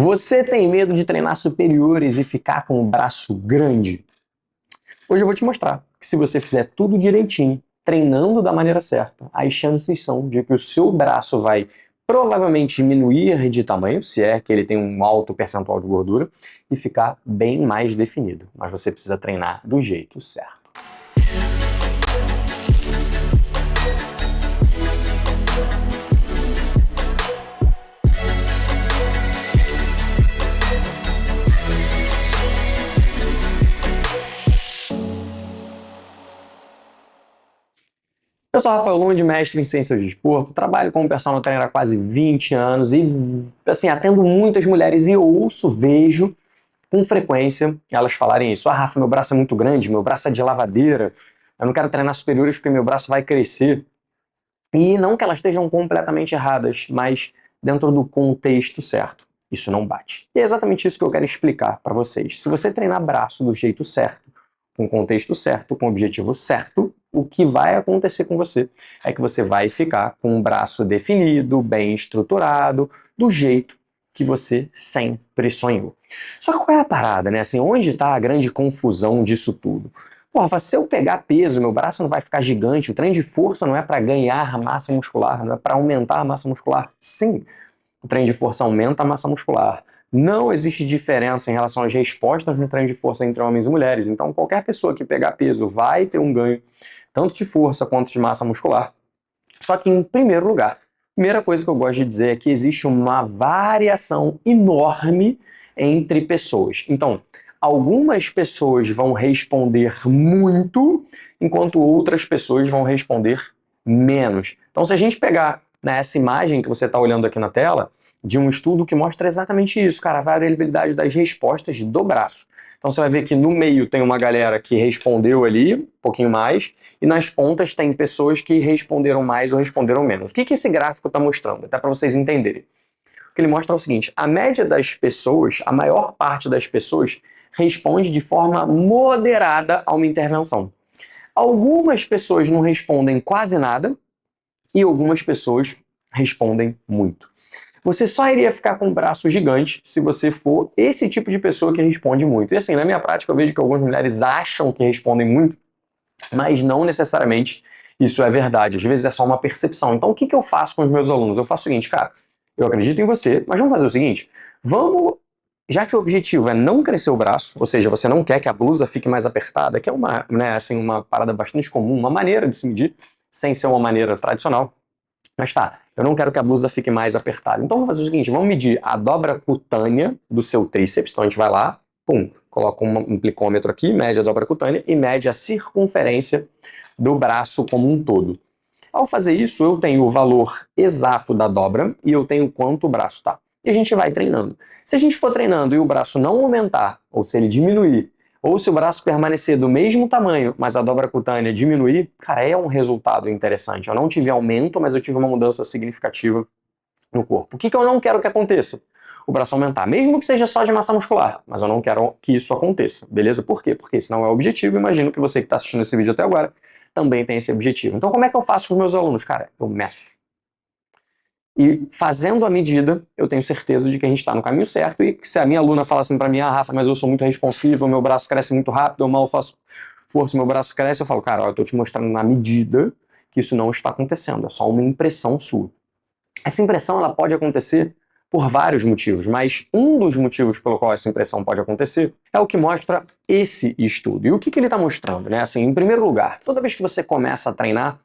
Você tem medo de treinar superiores e ficar com o braço grande? Hoje eu vou te mostrar que se você fizer tudo direitinho, treinando da maneira certa, as chances são de que o seu braço vai provavelmente diminuir de tamanho, se é que ele tem um alto percentual de gordura, e ficar bem mais definido. Mas você precisa treinar do jeito certo. Eu sou Rafael Lund, mestre em Ciências do Desporto, trabalho como personal trainer há quase 20 anos e, assim, atendo muitas mulheres e vejo com frequência elas falarem isso. Ah, Rafa, meu braço é muito grande, meu braço é de lavadeira, eu não quero treinar superiores porque meu braço vai crescer. E não que elas estejam completamente erradas, mas dentro do contexto certo. Isso não bate. E é exatamente isso que eu quero explicar para vocês. Se você treinar braço do jeito certo, com o contexto certo, com o objetivo certo, o que vai acontecer com você é que você vai ficar com um braço definido, bem estruturado, do jeito que você sempre sonhou. Só que qual é a parada, né? Assim, onde está a grande confusão disso tudo? Porra, se eu pegar peso, meu braço não vai ficar gigante, o treino de força não é para ganhar massa muscular, não é para aumentar a massa muscular. Sim, o treino de força aumenta a massa muscular. Não existe diferença em relação às respostas no treino de força entre homens e mulheres. Então, qualquer pessoa que pegar peso vai ter um ganho, tanto de força quanto de massa muscular. Só que, em primeiro lugar, a primeira coisa que eu gosto de dizer é que existe uma variação enorme entre pessoas. Então, algumas pessoas vão responder muito, enquanto outras pessoas vão responder menos. Então, se a gente pegar essa imagem que você está olhando aqui na tela, de um estudo que mostra exatamente isso, cara, a variabilidade das respostas do braço. Então você vai ver que no meio tem uma galera que respondeu ali um pouquinho mais, e nas pontas tem pessoas que responderam mais ou responderam menos. O que esse gráfico está mostrando? Até para vocês entenderem. O que ele mostra é o seguinte: a média das pessoas, a maior parte das pessoas, responde de forma moderada a uma intervenção. Algumas pessoas não respondem quase nada, e algumas pessoas respondem muito. Você só iria ficar com um braço gigante se você for esse tipo de pessoa que responde muito. E assim, na minha prática eu vejo que algumas mulheres acham que respondem muito, mas não necessariamente isso é verdade. Às vezes é só uma percepção. Então o que eu faço com os meus alunos? Eu faço o seguinte, cara, eu acredito em você, mas vamos fazer o seguinte, já que o objetivo é não crescer o braço, ou seja, você não quer que a blusa fique mais apertada, que é uma parada bastante comum, uma maneira de se medir, sem ser uma maneira tradicional. Mas tá, eu não quero que a blusa fique mais apertada. Então vamos fazer o seguinte, vamos medir a dobra cutânea do seu tríceps. Então a gente vai lá, pum, coloca um plicômetro aqui, mede a dobra cutânea e mede a circunferência do braço como um todo. Ao fazer isso, eu tenho o valor exato da dobra e eu tenho quanto o braço tá. E a gente vai treinando. Se a gente for treinando e o braço não aumentar, ou se ele diminuir, ou se o braço permanecer do mesmo tamanho, mas a dobra cutânea diminuir, cara, é um resultado interessante. Eu não tive aumento, mas eu tive uma mudança significativa no corpo. O que eu não quero que aconteça? O braço aumentar, mesmo que seja só de massa muscular, mas eu não quero que isso aconteça, beleza? Por quê? Porque esse não é o objetivo, imagino que você que está assistindo esse vídeo até agora também tem esse objetivo. Então como é que eu faço com os meus alunos? Cara, eu meço. E fazendo a medida, eu tenho certeza de que a gente está no caminho certo. E se a minha aluna fala assim para mim, ah, Rafa, mas eu sou muito responsivo, meu braço cresce muito rápido, eu mal faço força, meu braço cresce, eu falo, cara, eu estou te mostrando na medida que isso não está acontecendo, é só uma impressão sua. Essa impressão ela pode acontecer por vários motivos, mas um dos motivos pelo qual essa impressão pode acontecer é o que mostra esse estudo. E o que ele está mostrando? Né? Assim, em primeiro lugar, toda vez que você começa a treinar,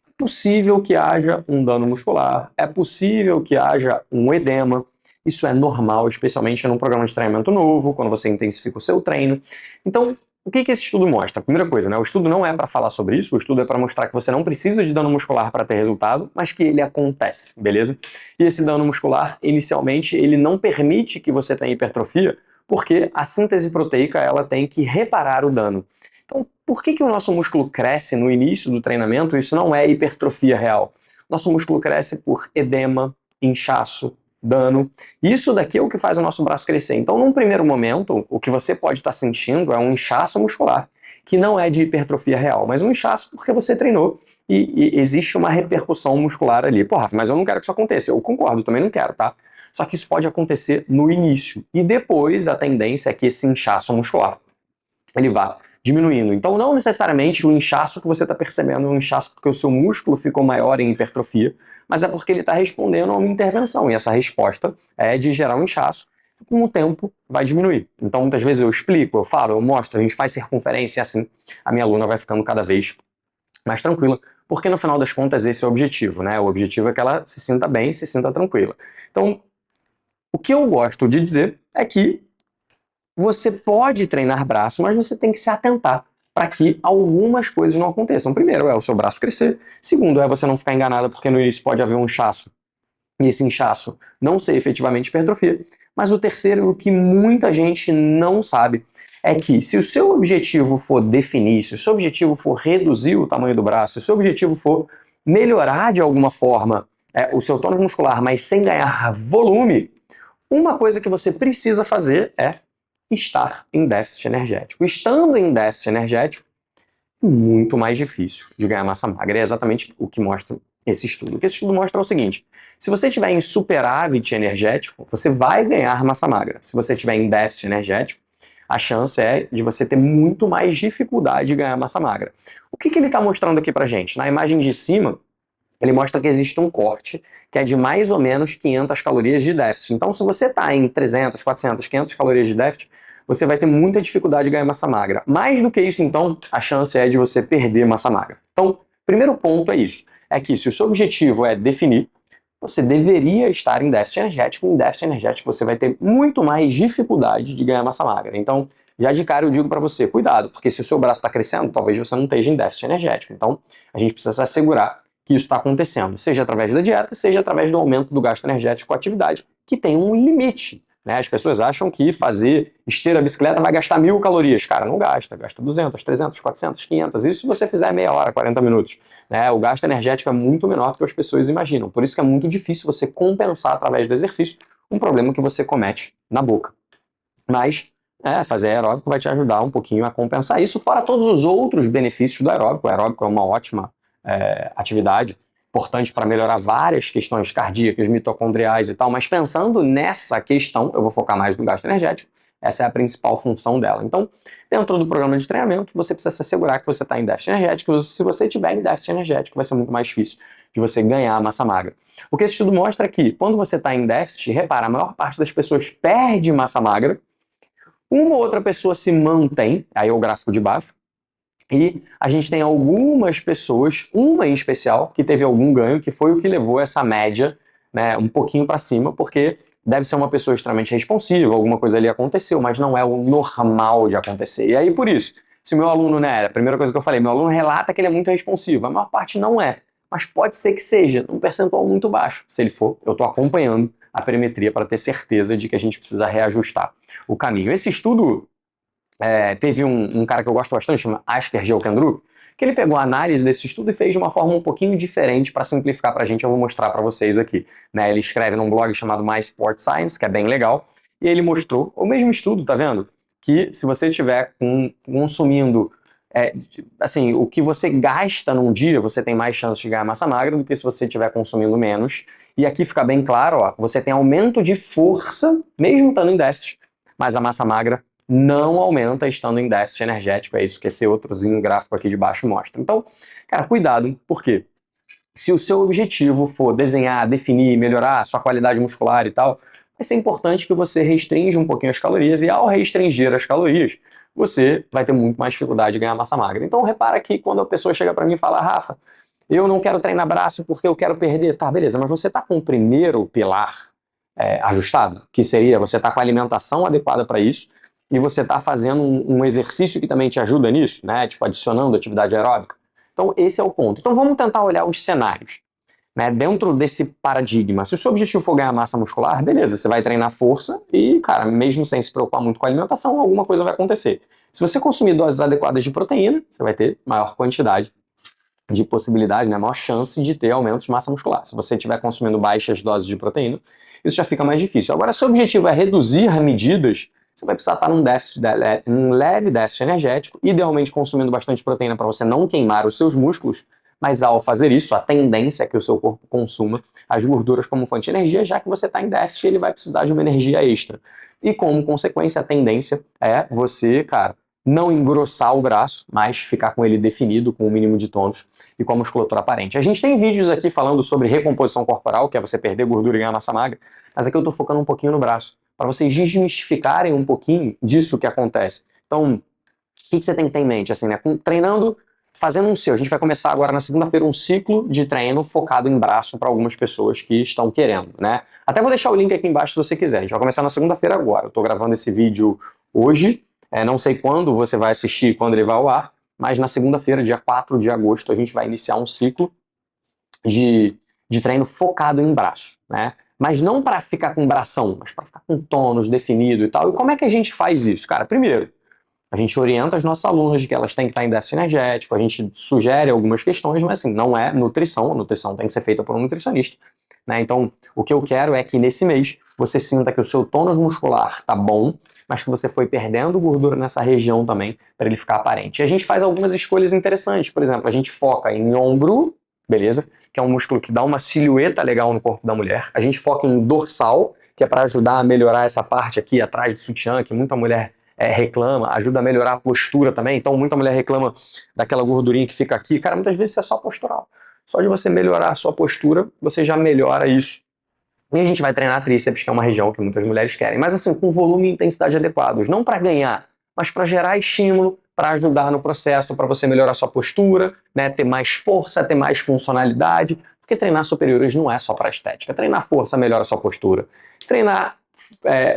é possível que haja um dano muscular, é possível que haja um edema, isso é normal, especialmente num programa de treinamento novo, quando você intensifica o seu treino. Então, o que esse estudo mostra? Primeira coisa, né? O estudo não é para falar sobre isso, o estudo é para mostrar que você não precisa de dano muscular para ter resultado, mas que ele acontece, beleza? E esse dano muscular, inicialmente, ele não permite que você tenha hipertrofia, porque a síntese proteica ela tem que reparar o dano. Então, por que o nosso músculo cresce no início do treinamento? Isso não é hipertrofia real. Nosso músculo cresce por edema, inchaço, dano. Isso daqui é o que faz o nosso braço crescer. Então, num primeiro momento, o que você pode estar sentindo é um inchaço muscular, que não é de hipertrofia real, mas um inchaço porque você treinou e existe uma repercussão muscular ali. Pô, Rafa, mas eu não quero que isso aconteça. Eu concordo, também não quero, tá? Só que isso pode acontecer no início. E depois a tendência é que esse inchaço muscular ele vá diminuindo. Então não necessariamente o inchaço que você está percebendo é um inchaço porque o seu músculo ficou maior em hipertrofia, mas é porque ele está respondendo a uma intervenção. E essa resposta é de gerar um inchaço. Com o tempo vai diminuir. Então muitas vezes eu explico, eu falo, eu mostro, a gente faz circunferência assim, a minha aluna vai ficando cada vez mais tranquila, porque no final das contas esse é o objetivo, né? O objetivo é que ela se sinta bem, se sinta tranquila. Então, o que eu gosto de dizer é que você pode treinar braço, mas você tem que se atentar para que algumas coisas não aconteçam. Primeiro é o seu braço crescer, segundo é você não ficar enganada porque no início pode haver um inchaço e esse inchaço não ser efetivamente hipertrofia. Mas o terceiro, o que muita gente não sabe, é que se o seu objetivo for definir, se o seu objetivo for reduzir o tamanho do braço, se o seu objetivo for melhorar de alguma forma o seu tônus muscular, mas sem ganhar volume, uma coisa que você precisa fazer é estar em déficit energético. Estando em déficit energético, muito mais difícil de ganhar massa magra. É exatamente o que mostra esse estudo. O que esse estudo mostra é o seguinte: se você estiver em superávit energético, você vai ganhar massa magra. Se você estiver em déficit energético, a chance é de você ter muito mais dificuldade de ganhar massa magra. O que ele está mostrando aqui pra gente? Na imagem de cima, ele mostra que existe um corte que é de mais ou menos 500 calorias de déficit. Então, se você está em 300, 400, 500 calorias de déficit, você vai ter muita dificuldade de ganhar massa magra. Mais do que isso, então, a chance é de você perder massa magra. Então, primeiro ponto é isso. É que se o seu objetivo é definir, você deveria estar em déficit energético. Em déficit energético você vai ter muito mais dificuldade de ganhar massa magra. Então, já de cara eu digo para você, cuidado, porque se o seu braço está crescendo, talvez você não esteja em déficit energético. Então, a gente precisa se assegurar que isso está acontecendo, seja através da dieta, seja através do aumento do gasto energético com a atividade, que tem um limite. Né? As pessoas acham que fazer esteira, bicicleta vai gastar 1000 calorias. Cara, não gasta. Gasta 200, 300, 400, 500. Isso se você fizer meia hora, 40 minutos. Né? O gasto energético é muito menor do que as pessoas imaginam. Por isso que é muito difícil você compensar através do exercício um problema que você comete na boca. Mas fazer aeróbico vai te ajudar um pouquinho a compensar isso, fora todos os outros benefícios do aeróbico. O aeróbico é uma ótima atividade, importante para melhorar várias questões cardíacas, mitocondriais e tal, mas pensando nessa questão, eu vou focar mais no gasto energético, essa é a principal função dela. Então, dentro do programa de treinamento, você precisa se assegurar que você está em déficit energético. Se você estiver em déficit energético, vai ser muito mais difícil de você ganhar massa magra. O que esse estudo mostra é que, quando você está em déficit, repara, a maior parte das pessoas perde massa magra, uma ou outra pessoa se mantém, aí é o gráfico de baixo, e a gente tem algumas pessoas, uma em especial, que teve algum ganho, que foi o que levou essa média, né, um pouquinho para cima, porque deve ser uma pessoa extremamente responsiva, alguma coisa ali aconteceu, mas não é o normal de acontecer. E aí, por isso, se o meu aluno, né, a primeira coisa que eu falei, meu aluno relata que ele é muito responsivo, a maior parte não é, mas pode ser que seja, um percentual muito baixo. Se ele for, eu estou acompanhando a perimetria para ter certeza de que a gente precisa reajustar o caminho. Esse estudo teve um cara que eu gosto bastante, chama Asker Geokendrup, que ele pegou a análise desse estudo e fez de uma forma um pouquinho diferente para simplificar para a gente. Eu vou mostrar para vocês aqui. Né? Ele escreve num blog chamado My Sport Science, que é bem legal, e ele mostrou o mesmo estudo, tá vendo? Que se você estiver consumindo assim, o que você gasta num dia, você tem mais chance de ganhar massa magra do que se você estiver consumindo menos. E aqui fica bem claro, ó, você tem aumento de força, mesmo estando em déficit, mas a massa magra não aumenta estando em déficit energético. É isso que esse outrozinho gráfico aqui de baixo mostra. Então, cara, cuidado, porque se o seu objetivo for desenhar, definir, melhorar a sua qualidade muscular e tal, vai ser importante que você restrinja um pouquinho as calorias, e ao restringir as calorias, você vai ter muito mais dificuldade de ganhar massa magra. Então, repara que quando a pessoa chega para mim e fala, Rafa, eu não quero treinar braço porque eu quero perder. Tá, beleza, mas você está com o primeiro pilar ajustado, que seria você está com a alimentação adequada para isso, e você está fazendo um exercício que também te ajuda nisso, né? Tipo, adicionando atividade aeróbica. Então, esse é o ponto. Então, vamos tentar olhar os cenários. Né? Dentro desse paradigma, se o seu objetivo for ganhar massa muscular, beleza, você vai treinar força e, cara, mesmo sem se preocupar muito com a alimentação, alguma coisa vai acontecer. Se você consumir doses adequadas de proteína, você vai ter maior quantidade de possibilidade, né? Maior chance de ter aumento de massa muscular. Se você estiver consumindo baixas doses de proteína, isso já fica mais difícil. Agora, se o objetivo é reduzir medidas, você vai precisar estar num leve déficit energético, idealmente consumindo bastante proteína para você não queimar os seus músculos, Mas ao fazer isso, a tendência é que o seu corpo consuma as gorduras como fonte de energia, já que você está em déficit, ele vai precisar de uma energia extra. E como consequência, a tendência é você, cara, não engrossar o braço, mas ficar com ele definido, com o mínimo de tônus e com a musculatura aparente. A gente tem vídeos aqui falando sobre recomposição corporal, que é você perder gordura e ganhar massa magra, mas aqui eu estou focando um pouquinho no braço, para vocês desmistificarem um pouquinho disso que acontece. Então, o que você tem que ter em mente? Assim, né? Treinando, fazendo um seu. A gente vai começar agora na segunda-feira um ciclo de treino focado em braço para algumas pessoas que estão querendo, né? Até vou deixar o link aqui embaixo se você quiser. A gente vai começar na segunda-feira agora. Eu estou gravando esse vídeo hoje. Não sei quando você vai assistir, quando ele vai ao ar, mas na segunda-feira, dia 4 de agosto, a gente vai iniciar um ciclo de treino focado em braço, né? Mas não para ficar com bração, mas para ficar com tônus definido e tal. E como é que a gente faz isso? Cara, primeiro, a gente orienta as nossas alunas de que elas têm que estar em déficit energético, a gente sugere algumas questões, mas assim, não é nutrição, a nutrição tem que ser feita por um nutricionista, né? Então, o que eu quero é que nesse mês você sinta que o seu tônus muscular tá bom, mas que você foi perdendo gordura nessa região também para ele ficar aparente. E a gente faz algumas escolhas interessantes, por exemplo, a gente foca em ombro, beleza? Que é um músculo que dá uma silhueta legal no corpo da mulher. A gente foca em dorsal, que é para ajudar a melhorar essa parte aqui atrás do sutiã, que muita mulher reclama, ajuda a melhorar a postura também. Então, muita mulher reclama daquela gordurinha que fica aqui. Cara, muitas vezes isso é só postural. Só de você melhorar a sua postura, você já melhora isso. E a gente vai treinar tríceps, que é uma região que muitas mulheres querem. Mas assim, com volume e intensidade adequados. Não para ganhar, mas para gerar estímulo, para ajudar no processo, para você melhorar a sua postura, né, ter mais força, ter mais funcionalidade. Porque treinar superiores não é só para estética. Treinar força melhora a sua postura. Treinar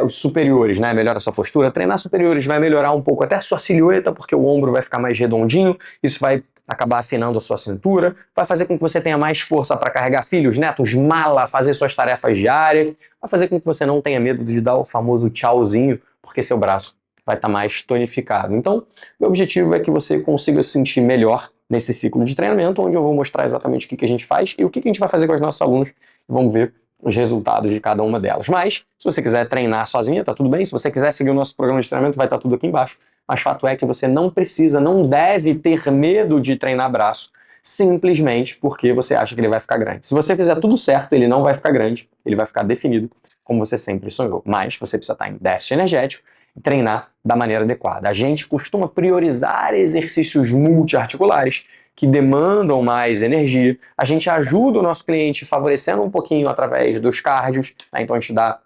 os superiores, né, melhora a sua postura. Treinar superiores vai melhorar um pouco até a sua silhueta, porque o ombro vai ficar mais redondinho. Isso vai acabar afinando a sua cintura, vai fazer com que você tenha mais força para carregar filhos, netos, mala, fazer suas tarefas diárias, vai fazer com que você não tenha medo de dar o famoso tchauzinho, porque seu braço vai estar mais tonificado. Então, meu objetivo é que você consiga se sentir melhor nesse ciclo de treinamento, onde eu vou mostrar exatamente o que a gente faz e o que a gente vai fazer com as nossas alunas, e vamos ver os resultados de cada uma delas. Mas, se você quiser treinar sozinha, tá tudo bem. Se você quiser seguir o nosso programa de treinamento, vai estar tudo aqui embaixo. Mas fato é que você não precisa, não deve ter medo de treinar braço, simplesmente porque você acha que ele vai ficar grande. Se você fizer tudo certo, ele não vai ficar grande, ele vai ficar definido, como você sempre sonhou. Mas você precisa estar em déficit energético e treinar da maneira adequada. A gente costuma priorizar exercícios multiarticulares que demandam mais energia. A gente ajuda o nosso cliente favorecendo um pouquinho através dos cardios, né? Então a gente dá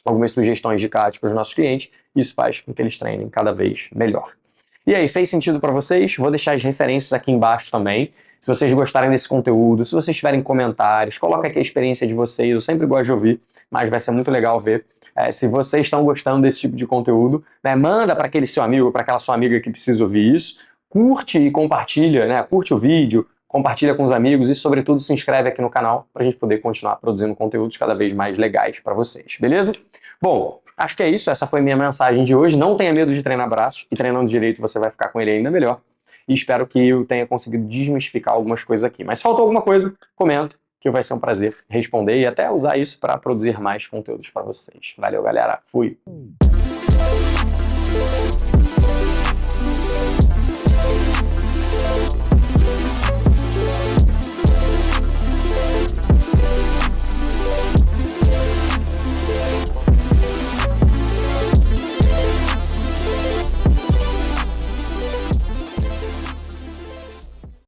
algumas sugestões de cardio para os nossos clientes e isso faz com que eles treinem cada vez melhor. E aí, fez sentido para vocês? Vou deixar as referências aqui embaixo também. Se vocês gostarem desse conteúdo, se vocês tiverem comentários, coloca aqui a experiência de vocês. Eu sempre gosto de ouvir, mas vai ser muito legal ver. Se vocês estão gostando desse tipo de conteúdo, né, manda para aquele seu amigo, para aquela sua amiga que precisa ouvir isso. Curte e compartilha, né? Curte o vídeo, compartilha com os amigos e, sobretudo, se inscreve aqui no canal para a gente poder continuar produzindo conteúdos cada vez mais legais para vocês, beleza? Bom, acho que é isso. Essa foi a minha mensagem de hoje. Não tenha medo de treinar braços e treinando direito você vai ficar com ele ainda melhor. E espero que eu tenha conseguido desmistificar algumas coisas aqui. Mas se faltou alguma coisa, comenta, que vai ser um prazer responder e até usar isso para produzir mais conteúdos para vocês. Valeu, galera. Fui!